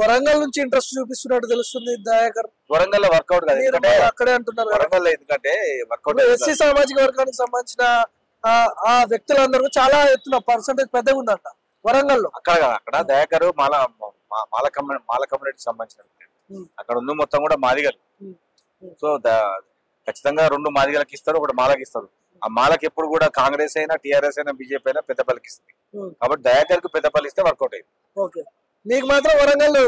వరంగల్ నుంచి ఇంట్రెస్ట్ చూపిస్తున్నట్టు తెలుస్తుంది దయాకర్. వరంగల్ లో వర్కౌట్ కాదు అక్కడే అంటున్నారు. వరంగల్ ఎందుకంటే వర్కౌట్ ఎస్సీ సామాజిక వర్గానికి సంబంధించిన ఆ వ్యక్తులందరూ చాలా ఎత్తున పర్సెంటేజ్ పెద్దగా ఉందంట వరంగల్ లో. అక్కడ దయాకర్ మాల కమ్యూనిటీకి సంబంధించిన అక్కడ ఉంది మొత్తం కూడా మాదిగలు. సో ఖచ్చితంగా 2 మాదిగలకి ఇస్తారు, 1 మాలకి ఇస్తారు. ఆ మాలకి ఎప్పుడు కూడా కాంగ్రెస్ అయినా టీఆర్ఎస్ అయినా బీజేపీ అయినా పెద్దపల్లికి ఇస్తుంది. కాబట్టి దయాకర్ కు పెద్దపల్లి ఇస్తే వర్కౌట్ అయింది. నీకు మాత్రం వరంగల్?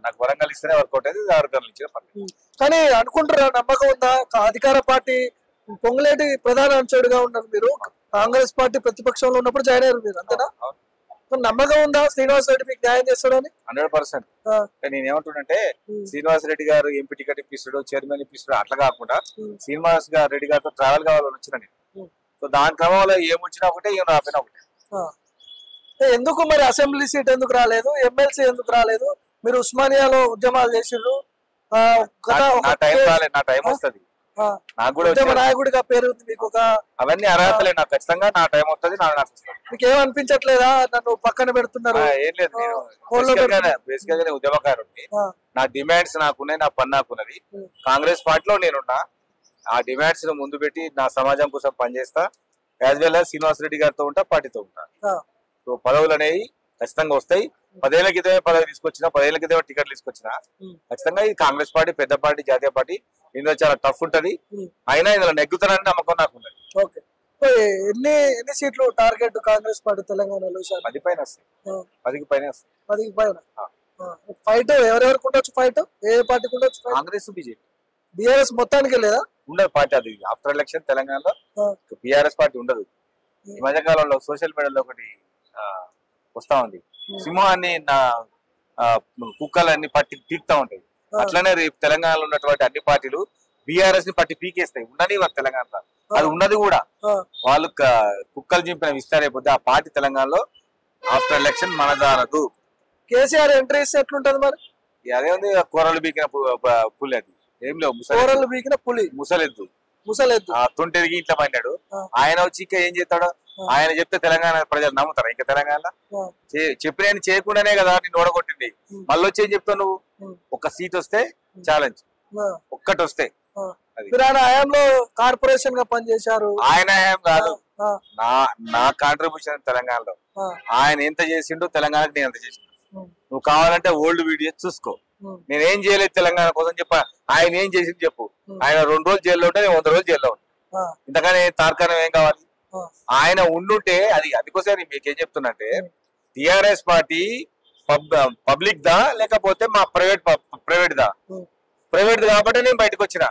నాకు వరంగల్ ఇస్తేనే వర్కౌట్ అయింది. వరంగల్ ఇచ్చిన పర్లేదు. కానీ అనుకుంటారా, నమ్మకం ఉందా? అధికార పార్టీ పొంగులేటి ప్రధాన అంశాడుగా ఉన్నారు మీరు, కాంగ్రెస్ పార్టీ ప్రతిపక్షంలో ఉన్నప్పుడు జాయిన్ అయ్యారు మీరు, అంతేనా? నమ్మకం ఉందా శ్రీనివాస్ రెడ్డి మీకు న్యాయం చేస్తాడని? 100%. నేనేమంటున్నంటే శ్రీనివాస్ రెడ్డి గారు ఎంపీ టికెట్ ఇప్పిస్తాడు, చైర్మన్ ఇప్పిస్తాడు, అట్లా కాకుండా శ్రీనివాస్ రెడ్డి గారితో ట్రావెల్ కావాలని వచ్చిన నేను. సో దాని క్రమంలో ఏమొచ్చినా ఒకటే, ఏం రాపోయినా ఒకటే. ఎందుకు మరి అసెంబ్లీ సీట్ ఎందుకు రాలేదు, ఎమ్మెల్సీ ఎందుకు రాలేదు? మీరు ఉస్మానియాలో ఉద్యమాలు చేసిర్రు. నా టైం వస్తుంది, నాకు కూడా నాయకుడిగా పేరు ఉంది మీకు. అవన్నీ అర్హతలే, నాకు ఖచ్చితంగా నా టైం వస్తుంది. మీకు ఏమనిపించట్లేదా నన్ను పక్కన పెడుతున్నారు? ఏం లేదు, నేను బేసికల్ గా ఉద్యమకారుడిని. నా డిమాండ్స్ నాకున్నాయి, నా పని నాకున్నది. కాంగ్రెస్ పార్టీలో నేనున్నా. ఆ డిమాండ్స్ ను ముందు పెట్టి నా సమాజం కోసం పనిచేస్తా. As well as Srinivas Reddy గారితో ఉంటా, పార్టీతో ఉంటా. సో పదవులు అనేవి ఖచ్చితంగా వస్తాయి. 10 ఏళ్ల క్రితమే పదవి తీసుకొచ్చినా, 10 ఏళ్ల క్రితమే టికెట్లు తీసుకొచ్చినా ఖచ్చితంగా ఈ కాంగ్రెస్ పార్టీ పెద్ద పార్టీ, జాతీయ పార్టీ, ఇందులో చాలా టఫ్ ఉంటది. అయినా ఇందులో నెగ్గుతానని నమ్మకం నాకు ఉన్నది. ఎన్ని సీట్లు టార్గెట్ కాంగ్రెస్ పార్టీ తెలంగాణలో? 10 పైన వస్తాయి. 10కి పైన వస్తాయి. 10కి పైన ఫైట్ ఎవరెవరికి ఉండొచ్చు? ఫైట్ ఏ పార్టీకి ఉండొచ్చు? కాంగ్రెస్, బీజేపీ. బీఆర్ఎస్ మొత్తానికి లేదా? ఉండదు పార్టీ. అది ఆఫ్టర్ ఎలక్షన్ తెలంగాణలో బీఆర్ఎస్ పార్టీ ఉండదు. ఈ మధ్యకాలంలో సోషల్ మీడియాలో ఒకటి వస్తా ఉంది, సింహాన్ని కుక్కలన్నీ పట్టి పీక్తా ఉంటాయి. అట్లనే రేపు తెలంగాణలో ఉన్నటువంటి అన్ని పార్టీలు బీఆర్ఎస్ ని పట్టి పీకేస్తాయి. ఉండని వారు తెలంగాణలో అది ఉన్నది కూడా. వాళ్ళు కుక్కలు చింపిన విస్తారైపోతే ఆ పార్టీ తెలంగాణలో ఆఫ్టర్ ఎలక్షన్ మనదారదు. కేసీఆర్ ఎంట్రీ ఇస్తే ఎట్లుంటది మరి? అదే ఉంది, కూరలు బీకిన పులి. అది ఏం లేవు, కూరలు బీకిన పులి, ముసలెద్దు. తొంటెరిగి ఇంట్లో పడినాడు. ఆయన వచ్చి ఇంకా ఏం చేస్తాడు? ఆయన చెప్తే తెలంగాణ ప్రజలు నమ్ముతారా? ఇంకా తెలంగాణలో చెప్పిన చేయకుండానే కదా నిన్ను ఓడగొట్టింది. మళ్ళీ వచ్చి ఏం చెప్తావు నువ్వు? ఒక సీట్ వస్తే ఛాలెంజ్, ఒక్కటి వస్తే. హయాంలో కార్పొరేషన్ గా పనిచేశారు. ఆయన హయాం కాదు, నా కాంట్రిబ్యూషన్ తెలంగాణలో. ఆయన ఎంత చేసిండో తెలంగాణకి నేను ఎంత చేసిండు. నువ్వు కావాలంటే ఓల్డ్ వీడియో చూసుకో. నేనేం చేయలేదు తెలంగాణ కోసం చెప్ప. ఆయన ఏం చేసింది చెప్పు. ఆయన 2 రోజులు జైల్లో ఉంటే నేను 100 రోజులు జైల్లో ఉంటాను. ఇంతగానే తార్కాణం ఏం కావాలి? ఆయన ఉండుంటే అందుకోసం మీకేం చెప్తున్నంటే, టిఆర్ఎస్ పార్టీ పబ్లిక్ దా లేకపోతే మా ప్రైవేట్ దా? ప్రైవేట్ కాబట్టి నేను బయటకు వచ్చిన.